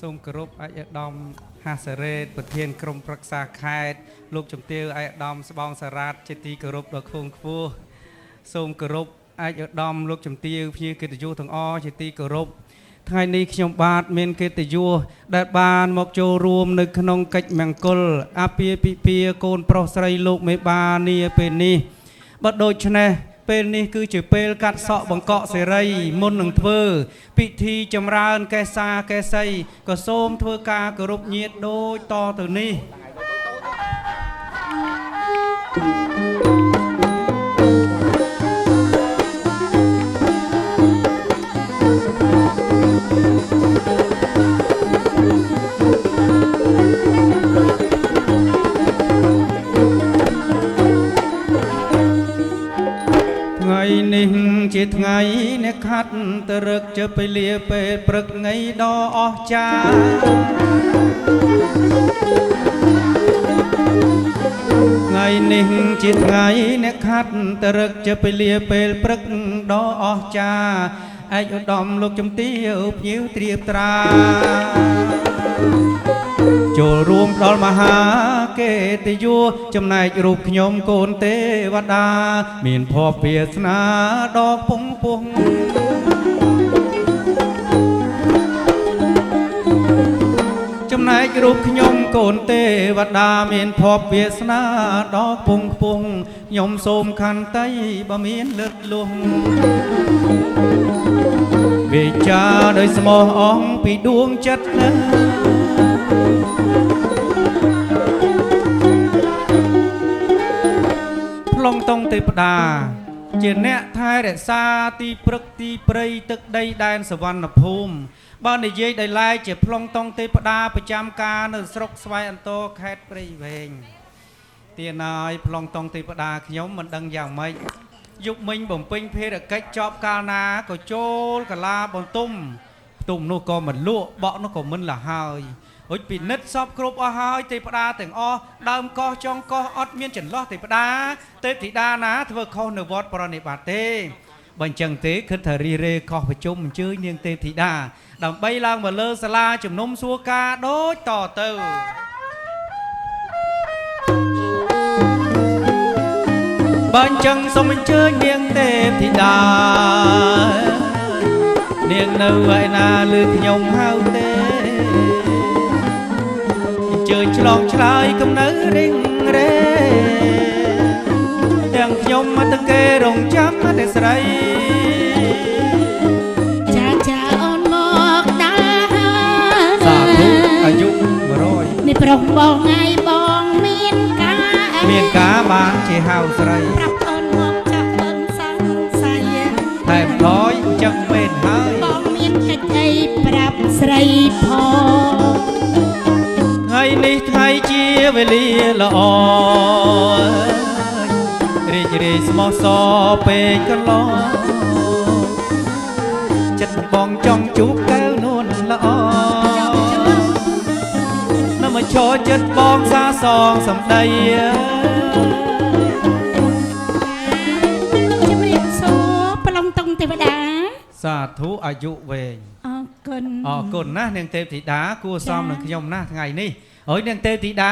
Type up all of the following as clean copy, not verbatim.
សូមគោរពឯកឧត្តមហាសរ៉េតប្រធានក្រុមប្រឹក្សាខេត្តលោកជំទាវឯកឧត្តមស្បង់សារ៉ាតជាទីគោរពដ៏ខ្ពង់ខ្ពស់សូមគោរពឯកឧត្តមលោកជំទាវភ្ញៀវកិត្តិយសទាំងអស់ជាទីគោរពថ្ងៃនេះខ្ញុំបាទមានកិត្តិយសដែលបានមកចូលរួមនៅក្នុងកិច្ចមង្គលអាពាហ៍ពិពាហ៍កូនប្រុសស្រីលោកមេបានាពេលនេះបើដូច្នេះពេលនេះគឺជាពេលកាត់សក់បង្កក់សេរីមុននឹងធ្វើពិធីចម្រើនកេសាកេសីក៏សូមធ្វើការគោរពញាតិដូចតទៅនេះថ្ងៃនេះជាថ្ងៃអ្នកខាត់ទៅរឹកជពេលលាពេលព្រឹកថ្ងៃដ៏អស្ចារ្យថ្ងៃនេះជាថ្ងៃអ្នកខាត់ទៅរឹកជពេលលាពេលព្រឹកដ៏អស្ចារ្យឯកឧត្តមលោកជំទាវភ្ញៀវត្រៀបត្រាចូលរួមដល់មហាកិត្តិយសចំណែករូបខ្ញុំកូនទេវតាមានភ័ព្វវាសនាដ៏ពងពងចំណែករូបខ្ញុំកូនទេវតាមានភ័ព្វវាសនាដ៏ពងពងខ្ញុំសូមខន្តីបើមានលឹកលួងវិចារដោយស្មោះអងពីដួងចិត្តណាប្លង់តុងទេវតាជាអ្នកថែរក្សាទីព្រឹកទីព្រៃទឹកដីដែនសវណ្ណភូមិបើនិយាយដោយឡែកជាប្លង់តុងទេវតាប្រចាំការនៅស្រុកស្វាយអន្តរខេត្តព្រៃវែងទានហើយប្លង់តុងទេវតាខ្ញុំមិនដឹងយ៉ាងម៉េចយុគមិញបំពេញភារកិច្ចចប់កាលណាក៏ចូលកាឡាបន្ទុំផ្ទុំនោះក៏មិនលក់បក់នោះក៏មិនលះហើយរួចពិនិត្យសពគ្រប់អស់ហើយទេវតាទាំងអស់ដើមកោះចុងកោះអត់មានចន្លោះទេវតាទេពធីតាណាធ្វើខុសនៅវត្តប្រណិប័តទេបើអញ្ចឹងទេគិតថារីរេកោះប្រជុំអញ្ជើញនាងទេពធីតាដើម្បីឡើងមកលើសាលាជំនុំសួរការដូចតទៅបើអញ្ចឹងសូមអញ្ជើញនាងទេពធីតានាងនៅឯណាលើខ្ញុំហៅទេអញ្ជើញឆ្លងឆ្លើយកំនៅរិងរេទាំងខ្ញុំមកតគេរងចាំតែស្រីចាចាអូនមកដល់សាធុអាយុ100នេះប្រុសបងថ្ងៃបងមានការបានជាហៅស្រីប្រាប់អូនមកចាស់អូនសង្ស័យតែផ្លយអញ្ចឹងមែនហើយបងមានកិច្ចអីប្រាប់ស្រីផងថ្ងៃនេះថ្ងៃជាវេលាល្អរីករាយស្មោះសរពេកកន្លងចិត្តបងចង់ជួបកែវនួនល្អនៅមកឈរចិត្តបងសាសងសម្ដីជំរាបសួរប្លង់តុងទេវតាសាធុអាយុវែងអរគុណណាស់នាងទេពធីតាគួរសមនឹងខ្ញុំណាស់ថ្ងៃនេះហើយនាងទេពធីតា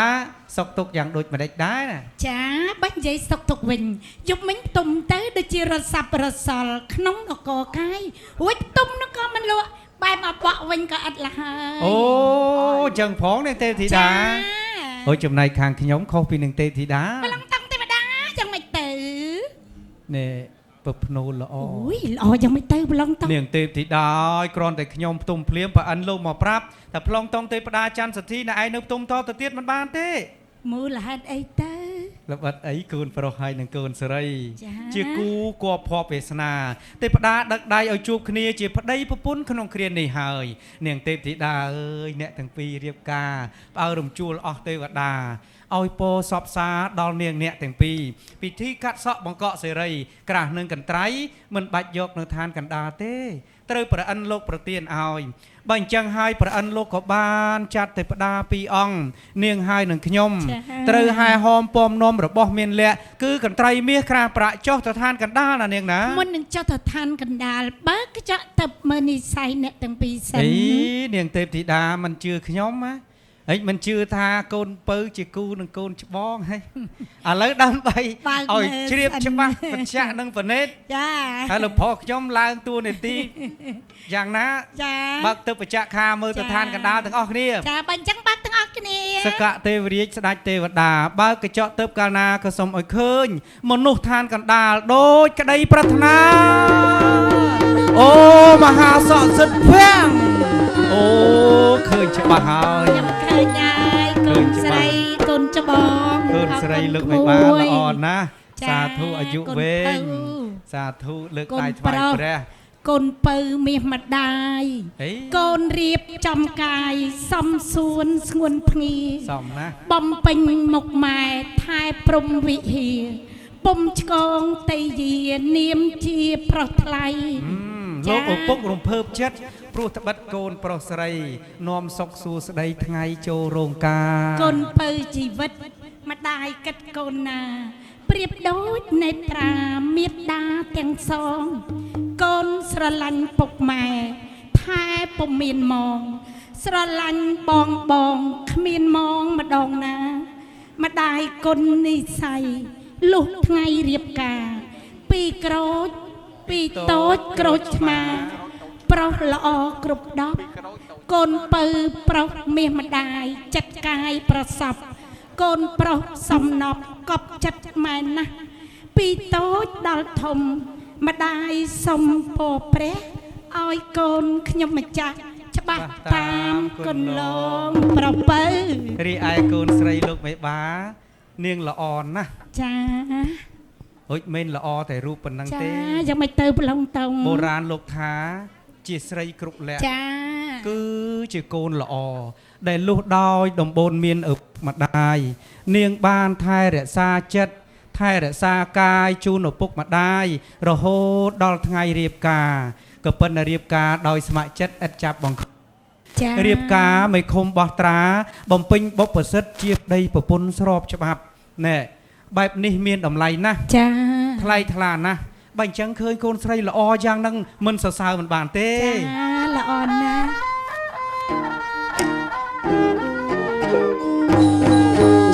សុខទុក្ខយ៉ាងដូចម្ដេចដែរចាបាច់និយាយសុខទុក្ខវិញយប់មិញផ្ទុំទៅដូចជារត់សាប់រត់សល់ក្នុងនគរកាយរួចផ្ទុំនោះក៏មិនលក់បែបមកបក់វិញក៏អត់លះហើយអូចឹងផងនាងទេពធីតាអូចំណែកខាងខ្ញុំខុសពីនាងទេពធីតាប្លង់តុងទេវតាយ៉ាងម៉េចទៅនេះពភ្នូល្អអូយល្អយ៉ាងម៉េចទៅប្លង់តុងនាងទេពធីតាឲ្យគ្រាន់តែខ្ញុំផ្ទុំភ្លាមប្រអិនលោកមកប្រាប់តែប្លង់តុងទេវតាច័ន្ទសទ្ធីណែឯងនៅផ្ទុំតទៅទៀតមិនបានទេមូលហេតុអីទៅល្បិតអីកូនប្រុសហើយនឹងកូនស្រីជាគូគួរភ័ព្វវាសនាទេវតាដឹកដៃឲ្យជួបគ្នាជាប្តីប្រពន្ធក្នុងគ្រានេះហើយនាងទេពធីតាអើយអ្នកទាំងពីររៀបការផ្អើរំជួលអស់ទេវតាឲ្យពោសពសាដល់នាងអ្នកទាំងពីរពិធីកាត់សក់បង្កក់សេរីក្រាស់នឹងកន្ត្រៃមិនបាច់យកនៅឋានកណ្ដាលទេ ត្រូវប្រអិនលោកប្រទានឲ្យបើអញ្ចឹងហើយប្រអិនលោកក៏បានចាត់ទេវតាពីរអង្គនាងហើយនឹងខ្ញុំត្រូវហែហោមពំនាំរបស់មានលក្ខគឺកន្ត្រៃមាសក្រាប្រាក់ចុះទៅឋានកណ្ដាលណានាងណាមុននឹងចុះទៅឋានកណ្ដាលបើកញ្ចក់ទៅមើលនិស័យអ្នកទាំងពីរសិននាងទេពធីតាមិនជឿខ្ញុំណាហិចមិនជឿថាកូនពៅជាគូនឹងកូនច្បងហើយឥឡូវដើម្បីឲ្យជ្រាបច្បាស់បញ្ជាក់នឹងបណេតចាហើយលោកប្រុសខ្ញុំឡើងតួនាទីយ៉ាងណាចាបើកទៅបច្ចៈខាមើលទៅឋានកណ្ដាលទាំងអស់គ្នាចាបើអញ្ចឹងបើកទាំងអស់គ្នាសកៈទេវរាជស្ដេចទេវតាបើកញ្ចក់ទៅកាលណាក៏សូមឲ្យឃើញមនុស្សឋានកណ្ដាលដូចក្តីប្រាថ្នាអូមហាសក្តិសិទ្ធិភាំងអូឃើញច្បាស់ហើយខ្ញុំឃើញហើយកូនស្រីកូនច្បងកូនស្រីលើកឲ្យបានល្អណាស់សាធុអាយុវែងសាធុលើកដៃថ្វាយព្រះកូនពៅមាសម្ដាយកូនរៀបចំកាយសំសួនស្ងួនភ្ងាសំណាបំពេញមុខម៉ែថែព្រំវិហារពុំឆ្កងតេយានាមជាប្រុសថ្លៃលោកឪពុករំភើបចិត្តព្រោះត្បិតកូនប្រុសស្រីនាំសុខសួស្តីថ្ងៃចូលរោងការកូនពៅជីវិតម្ដាយគិតកូនណាប្រៀបដូចនេត្រាមេត្តាទាំងសងកូនស្រឡាញ់ពុកម៉ែថែពុំមានមងស្រឡាញ់បងគ្មានមងម្ដងណាម្ដាយគុណនិស័យលុះថ្ងៃរៀបការពីក្រូចពីតូចក្រូចឆ្មាប្រុសល្អគ្រប់10កូនពៅប្រុសមាសម្ដាយចិត្តកាយប្រសពកូនប្រុសសំណប់កប់ចិត្តម៉ែណាស់ពីតូចដល់ធំម្ដាយសុំពរព្រះឲ្យកូនខ្ញុំម្ចាស់ច្បាស់តាមគុណលងប្រពៅរីឯកូនស្រីលោកមេបានាងល្អណាស់ចាហុចមិនល្អតែរូបប៉ុណ្ណឹងទេចាយ៉ាងមិនទៅប្លង់តងបុរាណលោកថាជាស្រីគ្រប់លក្ខចាគឺជាកូនល្អដែលលុះដោយដំបូនមានឪម្ដាយនាងបានថែរក្សាចិត្តថែរក្សាកាយជូនឪពុកម្ដាយរហូតដល់ថ្ងៃរៀបការក៏ប៉ុន្តែរៀបការដោយស្ម័គ្រចិត្តឥតចាប់បង្ខំរៀបការមិនខុំបោះត្រាបំពេញបុព្វសិទ្ធិជាប្តីប្រពន្ធស្របច្បាប់ណែបែបនេះមានតម្លៃណាស់ចាថ្លៃថ្លាណាស់បើអញ្ចឹងឃើញកូនស្រីល្អយ៉ាងហ្នឹងមិនសរសើរមិនបានទេចាល្អណាស់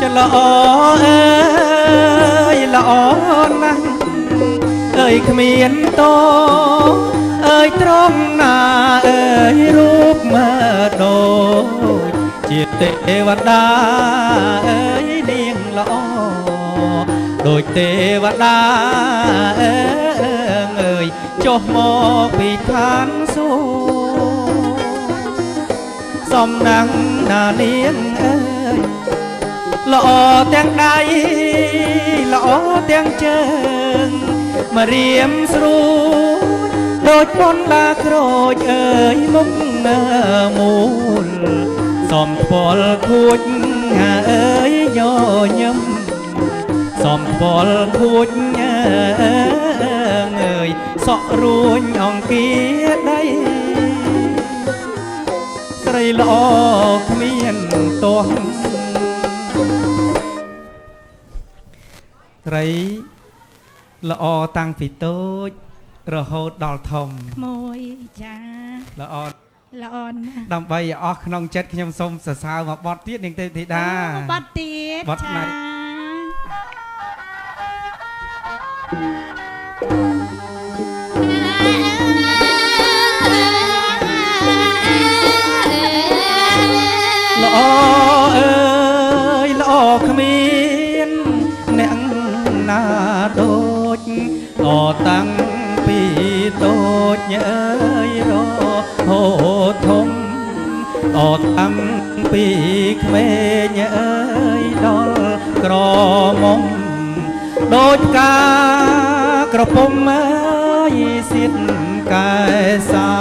ចាល្អអើយល្អណាស់អើយគ្មានតោអើយត្រង់ណាអើយរូបមើលដូចជាទេវតាអើយនាងល្អដូចទេវតាអើយចុះមកពីឋានសួគ៌សំណាងណានាងអើយល្អទាំងដៃល្អទាំងជើងមករៀមស្រួលដូចប៉ុនឡាក្រូចអើយមុខមូលសំថ្ពាល់ខួចអើយញញឹមសំថ្ពាល់ខួចអើយសក់រួញអង្គាដីស្រីល្អគ្មានទាស់ស្រីល្អតាំងពីតូចរហូតដល់ធំមួយចាល្អល្អណាស់ដើម្បីឲ្យអស់ក្នុងចិត្តខ្ញុំសូមសរសើរមកបទទៀតនាងទេពធីតាបទទៀតបទណាស់ល្អអើយល្អគ្មានអ្នកណាដូចអតាំងពីតូចអើយរហូតធំអតាំងពីក្មេងអើយដល់ក្រមុំដូចកាក្រពុំអើយសៀតកែសា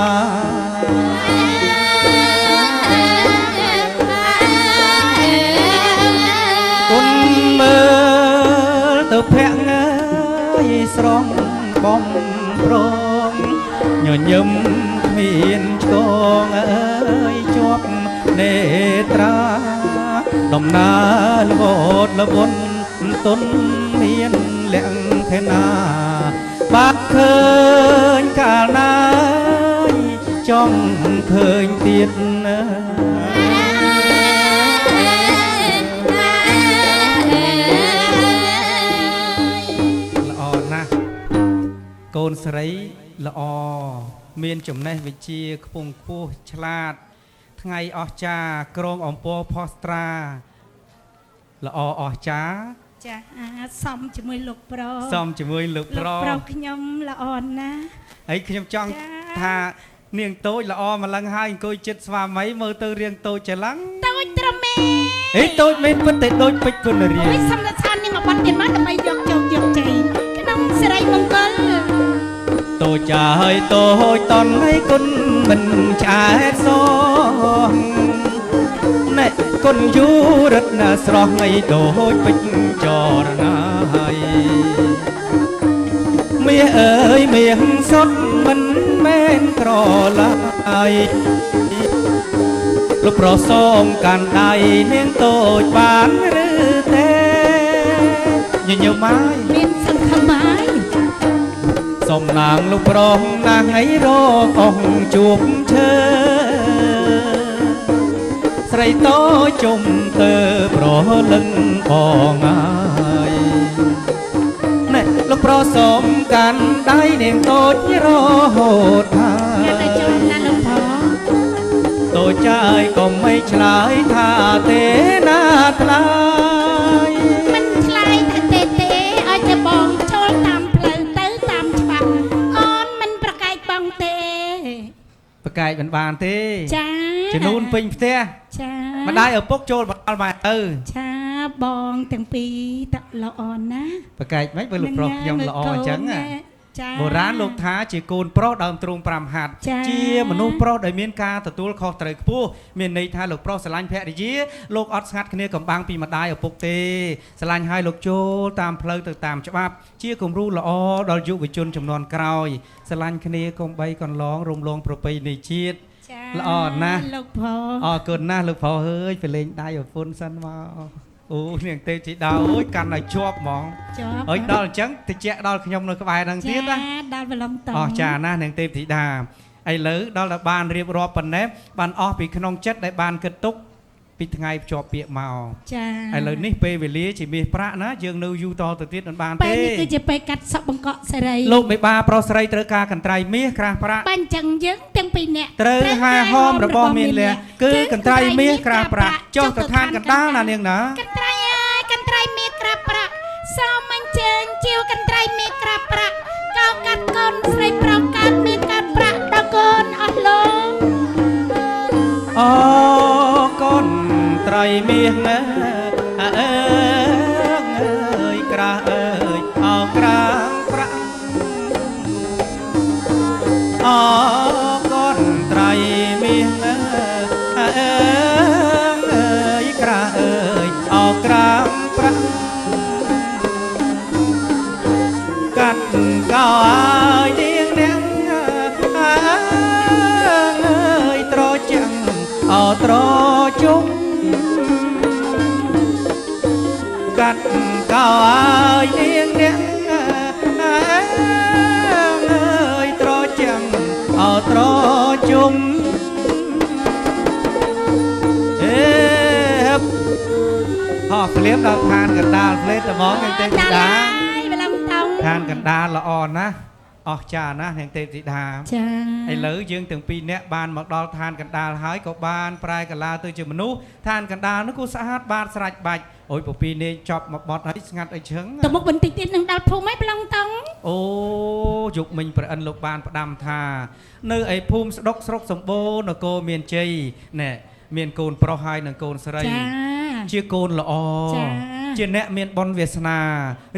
គុណមើលទៅភ័ក្រអើយស្រងបំប្រងញញឹម មានឆ្កងអើយជាប់នេត្រាដំណើរលវតលវន់ទុនមានលក្ខណាបាត់ឃើញកាលណាចង់ឃើញទៀតណាល្អណាស់កូនស្រីល្អមានចំណេះវិជ្ជាខ្ពង់ខ្ពស់ឆ្លាតថ្ងៃអស្ចារ្យក្រងអំពរផោះស្ត្រាល្អអស្ចារ្យចាសំជាមួយលោកប្រុសសំជាមួយលោកប្រុសលោកប្រុសខ្ញុំល្អណាស់ហើយខ្ញុំចង់ថានាងតូចល្អម្លឹងហើយអង្គុយចិត្តស្វាមីមើលទៅរៀងតូចច្រឡឹងតូចត្រមេហេតូចមែនពិតតែដូចពេជ្រគុណរៀនហើយសំណសាននាងបាត់ទៀតមកដើម្បីយកជោគយកជ័យក្នុងសិរីមង្គលតូចចាហើយតូចតន់ឲ្យគុណមិនឆ្អែតសងណែគុណយូរត់ណាស្រស់ឲ្យតូចពេជ្រចរណាហើយមាសអើយមាសសុទ្ធមិនមែនក្រឡាយលោកប្រសូមកាន់ដៃនាងតូចបានឬទេញញឹមហើយមានសង្ឃឹមហើយសំណាងលោកប្រុសណាងឲ្យរកអស់ជួបឈើស្រីតូចជុំទៅប្រលឹងបងហើយណែលោកប្រុសសូមកាន់ដៃនាងតូចរហូតហើយតែជុំណាលោកប្រុសតូចចាយក៏មិនឆ្លើយថាទេណាថ្លៃមិនឆ្លើយថាទេឲ្យតែបងចូលតាមផ្លូវទៅតាមច្បាប់អូនមិនប្រកែកបងទេប្រកែកមិនបានទេចាជំនូនពេញផ្ទះចាម្ដាយឪពុកចូលបដល់មកទៅចាបងទាំងពីរតល្អណាស់ប្រកែកមិនបើលោកប្រុសខ្ញុំល្អអញ្ចឹងបុរាណលោកថាជាកូនប្រុសដើមទ្រូង5ហាត់ជាមនុស្សប្រុសដែលមានការទទួលខុសត្រូវខ្ពស់មានន័យថាលោកប្រុសស្រឡាញ់ភរិយាលោកអត់ស្ងាត់គ្នាកំបាំងពីម្ដាយឪពុកទេស្រឡាញ់ឲ្យលោកចូលតាមផ្លូវទៅតាមច្បាប់ជាគំរូល្អដល់យុវជនចំនួនក្រោយស្រឡាញ់គ្នាកុំបីកន្លងរំលងប្រពៃណីជាតិល្អណាស់លោកប្រុសអរគុណណាស់លោកប្រុសអើយទៅលេងដៃឪពុនសិនមកអូនាងទេពធីតាអូយកាន់ឲ្យជាប់ហ្មងហើយដល់អញ្ចឹងតិចដល់ខ្ញុំនៅក្បែរហ្នឹងទៀតណាដល់ប្រឡំតអស់ចាណាស់នាងទេពធីតាឥឡូវដល់តែបានរៀបរាប់ប៉ុណ្ណេះបានអស់ពីក្នុងចិត្តដែលបានគិតទុកពីថ្ងៃភ្ជាប់ពាក្យមកចាឥឡូវនេះពេលវេលាជាមាសប្រាក់ណាយើងនៅយូរតទៅទៀតមិនបានទេពេលនេះគឺជាពេលកាត់សក់បង្កក់សេរីលោកមេបាប្រុសស្រីត្រូវការកន្ត្រៃមាសក្រាស់ប្រាក់បាញ់ចឹងយើងទាំងពីរនាក់ត្រូវហាហោមរបស់មានលះគឺកន្ត្រៃមាសក្រាស់ប្រាក់ចុះទៅឋានកណ្ដាលណានាងណាកន្ត្រៃអើយកន្ត្រៃមាសក្រាស់ប្រាក់សូមអញ្ជើញជាវកន្ត្រៃមាសក្រាស់ប្រាក់កោកាត់កូនស្រីប្រុសកាត់មាសកាត់ប្រាក់ដល់កូនអស់លោកអូកូនត្រៃមាសអើយក្រាស់អើយអោក្រាំងប្រាក់អូកូនត្រៃមាសអើយក្រាស់អើយអោក្រាំងប្រាក់កាត់កោឲ្យនាងនាងអើយត្រចាំងអោត្រជុំកាត់កោឲ្យនាងនាងអើយត្រចាំងអោត្រជុំហោះភ្លាមដល់ឋានកណ្ដាលភ្លេតហ្មងនាងទេពធីតាឋានកណ្ដាលល្អណាស់អស្ចារ្យណាស់នាងទេពធីតាចាឥឡូវយើងទាំងពីរនាក់បានមកដល់ឋានកណ្ដាលហើយក៏បានប្រែកាឡាទៅជាមនុស្សឋានកណ្ដាលនោះក៏ស្អាតបាតស្រេចបាច់អូយពពីនេះចប់មកបត់ហើយស្ងាត់អីឈឹងទៅមុខបន្តិចទៀតនឹងដល់ភូមិហើយប្លង់តង់អូយុគមិញប្រអិនលោកបានផ្ដាំថានៅឯភូមិស្ដុកស្រុកសម្បូរនគរមានជ័យណែមានកូនប្រុសហើយនិងកូនស្រីជាកូនល្អជាអ្នកមានបុណ្យវាសនា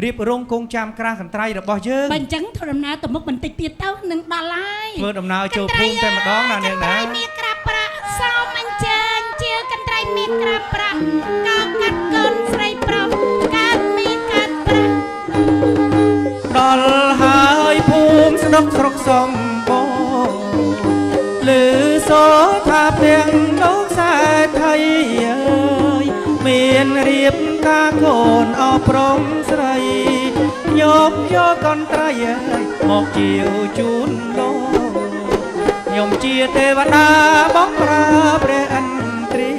រៀបរងគង់ចាំក្រាស់កន្ត្រៃរបស់យើងបើអញ្ចឹងធ្វើដំណើរទៅមុខបន្តិចទៀតទៅនឹងដល់ហើយធ្វើដំណើរចូលភូមិតែម្ដងណានាងណាមាសក្រាបប្រាក់សូមអញ្ជើញជាកន្ត្រៃមាសក្រាបប្រាក់កោកាត់កូនស្រីប្រុសកាត់មាសកាត់ប្រាក់ដល់ហើយភូមិស្ដុកស្រុកសំបូរ មានរៀបការកូនអប្រងស្រីញោមយកកន្ត្រៃមកជាវជូនលោកខ្ញុំជាទេវតាបងប្រាព្រះអន្ទ្រា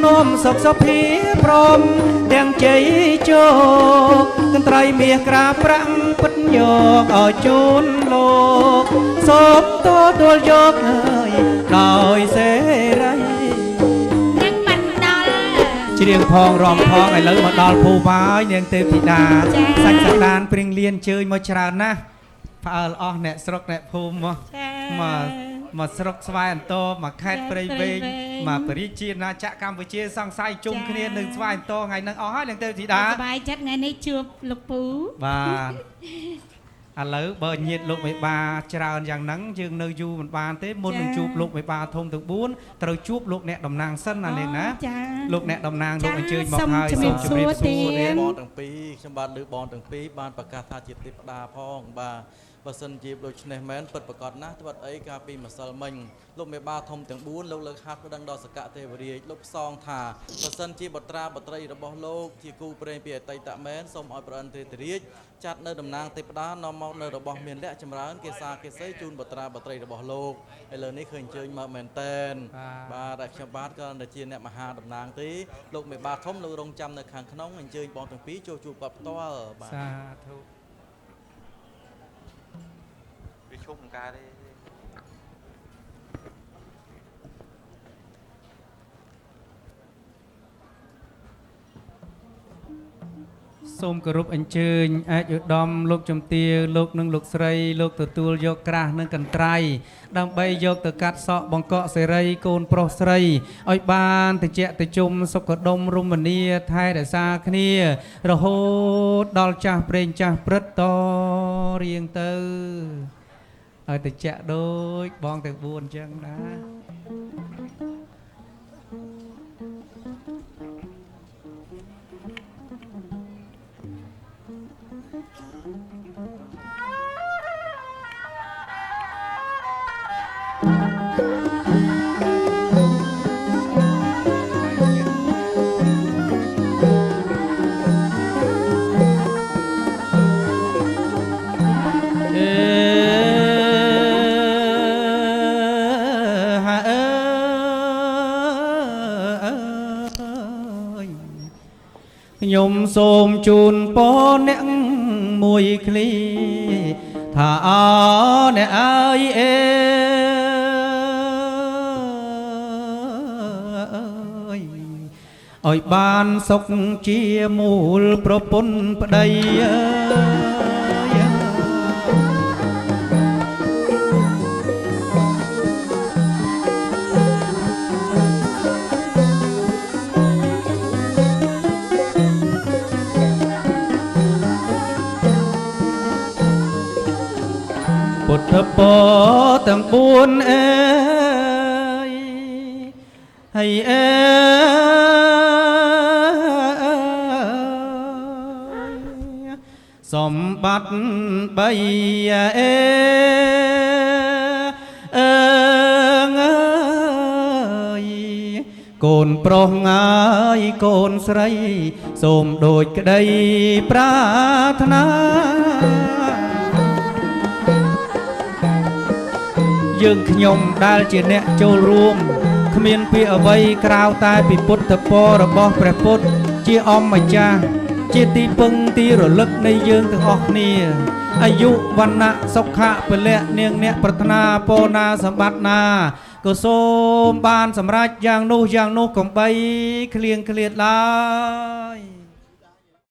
នោមសុខសុភាព្រមទាំងជ័យជោគកន្ត្រៃមាសក្រាប្រាំងពិតយកឲ្យជូនលោកសូមទទួលយកហើយដោយសេរី ច្រៀងផងរំផងឥឡូវមកដល់ភូមិហើយនាងទេពធីតាសាច់សក្តានព្រៀងលៀនជើញមកច្រើនណាស់ផ្អើលអស់អ្នកស្រុកអ្នកភូមិមកស្រុកស្វាយអន្តរមកខេត្តព្រៃវែងមកបរិជាណាចក្រកម្ពុជាសង្ស័យជុំគ្នានៅស្វាយអន្តរថ្ងៃហ្នឹងអស់ហើយនាងទេពធីតាសប្បាយចិត្តថ្ងៃនេះជួបលោកពូបាទឥឡូវបើញាតលោកមេបាច្រើនយ៉ាងហ្នឹងយើងនៅយូរមិនបានទេមុននឹងជួបលោកមេបាធំទាំង4ត្រូវជួបលោកអ្នកតំណាងសិនណានាងណាលោកអ្នកតំណាងលោកអញ្ជើញមកហើយសូមជម្រាបសួរទេបងទាំងពីរខ្ញុំបាទលើបងទាំងពីរបានប្រកាសថាជាទេវតាផងបាទបើសិនជាដូច្នេះមែនពិតប្រកបណាស់ត្បិតអីកាលពីម្សិលមិញលោកមេបាធំទាំង4លោកលើកហាត់ប្តឹងដល់សកទេវរាជលោកផ្សងថាបើសិនជាបុត្រាបុត្រីរបស់លោកជាគូព្រេងពីអតីតមែនសូមឲ្យព្រះអន្ទ្រាធិរាជចាត់នៅតំណាងទេវតានាំមកនៅរបស់មានលក្ខចម្រើនគេសាគេសីជូនបុត្រាបុត្រីរបស់លោកឥឡូវនេះឃើញអញ្ជើញមកមែនតែនបាទតែខ្ញុំបាទក៏នៅជាអ្នកមហាតំណាងទេលោកមេបាធំលោករងចាំនៅខាងក្នុងអញ្ជើញបងទាំងពីរចូលជួបគាត់ផ្ទាល់បាទសាធុវាឈប់នឹងការទេសូមគោរពអញ្ជើញឯកឧត្តមលោកជំទាវលោកនិងលោកស្រីលោកទទួលយកក្រាស់និងកន្ត្រៃដើម្បីយកទៅកាត់សក់បង្កក់សេរីកូនប្រុសស្រីឲ្យបានតិចតិជុំសុខដុមរមនាថែរក្សាគ្នារហូតដល់ចាស់ព្រេងចាស់ព្រឹត្តតរៀងទៅឲ្យតិចដូចបងទាំង4អញ្ចឹងណាខ្ញុំសូមជូនពរអ្នកមួយឃ្លីថាអោអ្នកអើយអើយឲ្យបានសុខជាមូលប្រពន្ធប្តីពុទ្ធពរទាំង4អើយហើយអើយសម្បត្តិ3អើអើយកូនប្រុសងាយកូនស្រីសូមដូចក្តីប្រាថ្នាយើងខ្ញុំដែលជាអ្នកចូលរួមគ្មានពាក្យអ្វីក្រៅតែពីពុទ្ធពររបស់ព្រះពុទ្ធជាអម្ចាស់ជាទីពឹងទីរលឹកនៃយើងទាំងអស់គ្នាអាយុវណ្ណៈសុខៈពលៈនាងអ្នកប្រាថ្នាពរណាសម្បត្តិណាក៏សូមបានសម្រេចយ៉ាងនោះកុំបីឃ្លៀងឃ្លាតឡើយ